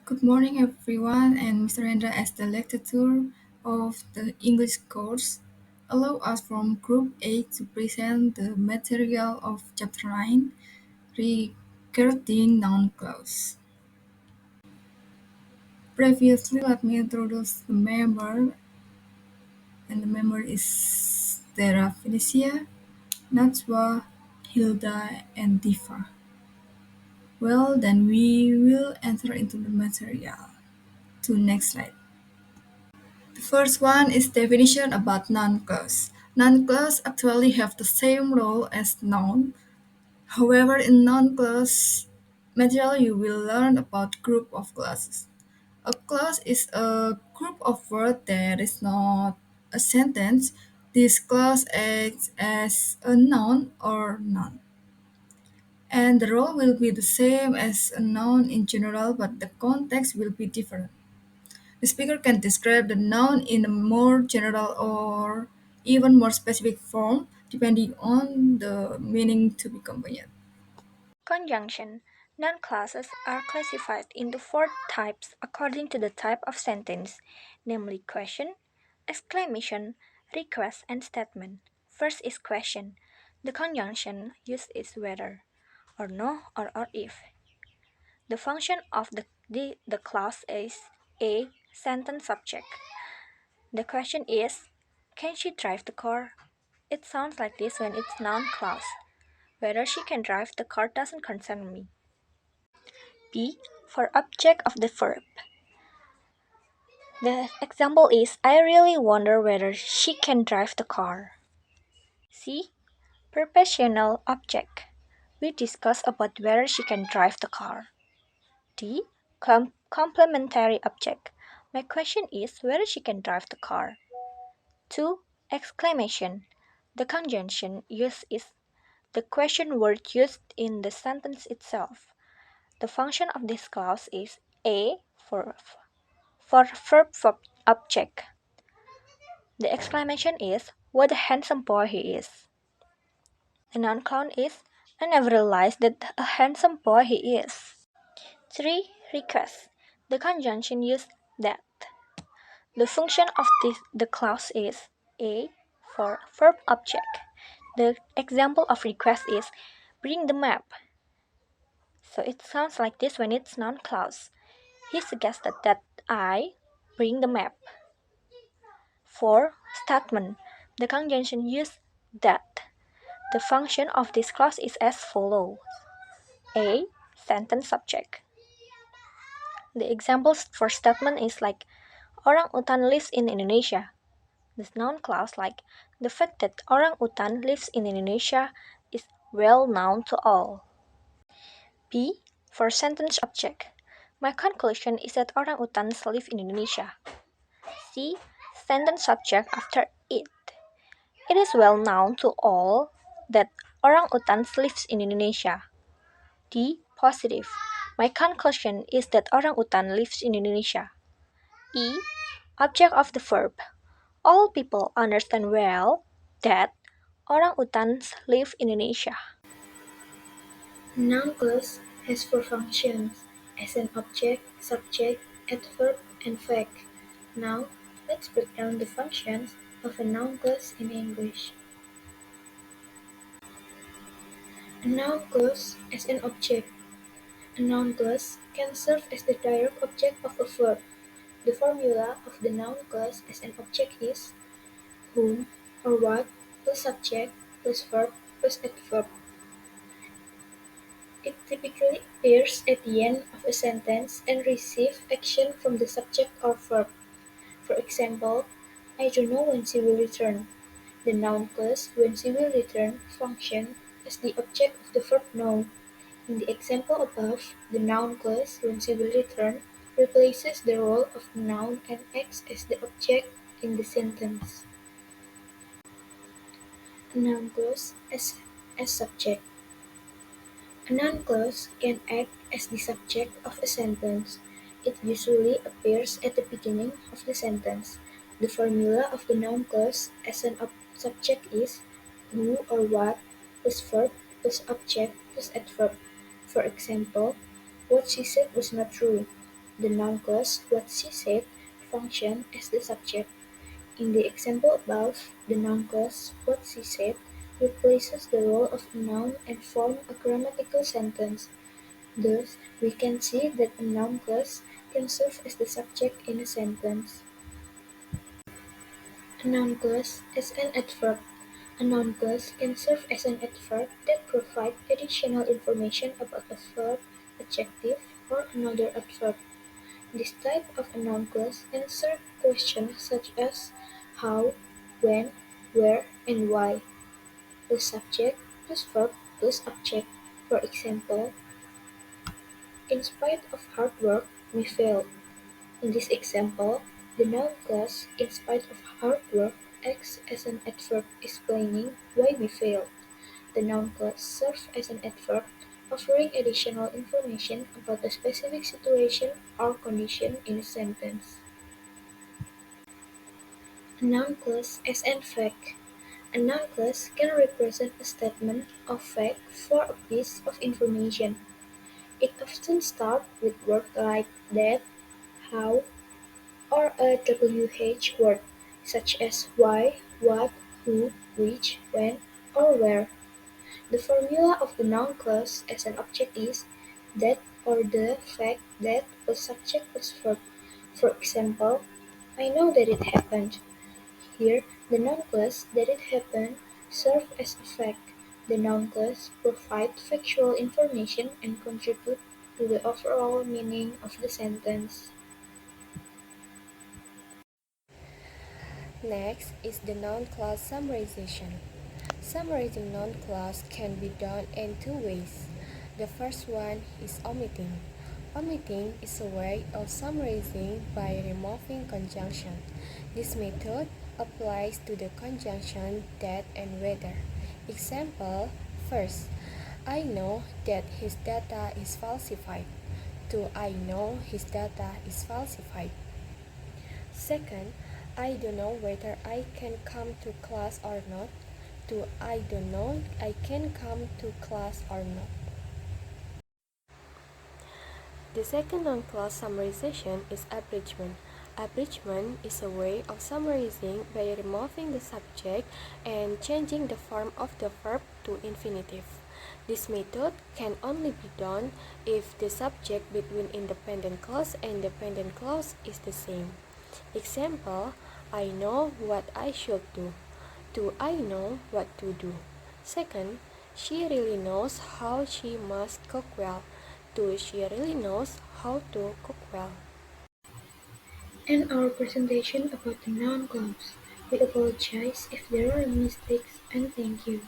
Good morning, everyone, and Mr. Rendra as the lecturer of the English course. Allow us from Group A to present the material of Chapter 9 regarding noun clause. Previously, let me introduce the member, and the member is Dera Felicia, Najwa, Hilda, and Diva. Well, then we will enter into the material. To next slide. The first one is definition about noun clause. Noun clause actually have the same role as noun. However, in noun clause material you will learn about group of clauses. A clause is a group of words that is not a sentence. This clause acts as a noun or noun. And the role will be the same as a noun in general, but the context will be different. The speaker can describe the noun in a more general or even more specific form, depending on the meaning to be combined. Conjunction. Noun clauses are classified into four types according to the type of sentence, namely question, exclamation, request, and statement. First is question. The conjunction used is whether, or no, or if. The function of the clause is a sentence subject. The question is, can she drive the car? It sounds like this when it's noun clause. Whether she can drive the car doesn't concern me. P for object of the verb. The example is I really wonder whether she can drive the car. C. Prepositional object. We discuss about whether she can drive the car. D. Complementary object. My question is whether she can drive the car. 2. Exclamation. The conjunction used is the question word used in the sentence itself. The function of this clause is A for verb object. The exclamation is, what a handsome boy he is. The noun count is, I never realized that a handsome boy he is. 3. Request. The conjunction used that. The function of the clause is A for verb object. The example of request is, bring the map. So it sounds like this when it's noun clause. He suggested that I bring the map. 4. Statement. The conjunction used that. The function of this clause is as follows. A. Sentence subject. The examples for statement is like orang utan lives in Indonesia. This noun clause like the fact that orang utan lives in Indonesia is well known to all. B. For sentence object. My conclusion is that orang utans live in Indonesia. C. Sentence subject after it. It is well known to all that orang-utans lives in Indonesia. D. Positive. My conclusion is that orang-utan lives in Indonesia. E. Object of the verb. All people understand well that orang-utans live in Indonesia. A noun clause has four functions, as an object, subject, adverb, and fact. Now, let's break down the functions of a noun clause in English. A noun clause as an object. A noun clause can serve as the direct object of a verb. The formula of the noun clause as an object is whom or what plus subject plus verb plus adverb. It typically appears at the end of a sentence and receives action from the subject or verb. For example, I don't know when she will return. The noun clause when she will return functions as the object of the verb know. In the example above, the noun clause when she will return replaces the role of the noun and acts as the object in the sentence. A noun clause as subject. A noun clause can act as the subject of a sentence. It usually appears at the beginning of the sentence. The formula of the noun clause as an subject is who or what plus verb plus object plus adverb. For example, what she said was not true. The noun clause "what she said" functions as the subject. In the example above, the noun clause "what she said" replaces the role of a noun and forms a grammatical sentence. Thus, we can see that a noun clause can serve as the subject in a sentence. A noun clause as an adverb. A noun clause can serve as an adverb that provides additional information about a verb, adjective, or another adverb. This type of a noun clause answers questions such as how, when, where, and why. The subject plus verb plus object. For example, in spite of hard work, we failed. In this example, the noun clause "in spite of hard work" acts as an adverb explaining why we failed. The noun clause serves as an adverb, offering additional information about a specific situation or condition in a sentence. A noun clause as an fact. A noun clause can represent a statement of fact for a piece of information. It often starts with words like that, how, or a WH word, such as why, what, who, which, when, or where. The formula of the noun clause as an object is that or the fact that plus subject plus verb. For example, I know that it happened. Here, the noun clause "that it happened" serves as a fact. The noun clause provides factual information and contributes to the overall meaning of the sentence. Next is the noun clause summarization. Summarizing noun clause can be done in two ways. The first one is omitting. Omitting is a way of summarizing by removing conjunction. This method applies to the conjunction that and whether. Example, first, I know that his data is falsified. To I know his data is falsified. Second, I don't know whether I can come to class or not. To I don't know I can come to class or not. The second non-clause summarization is abridgment. Abridgment is a way of summarizing by removing the subject and changing the form of the verb to infinitive. This method can only be done if the subject between independent clause and dependent clause is the same. Example, I know what I should do. Do I know what to do? Second, she really knows how she must cook well. Do she really knows how to cook well? And our presentation about the noun clause. We apologize if there are mistakes and thank you.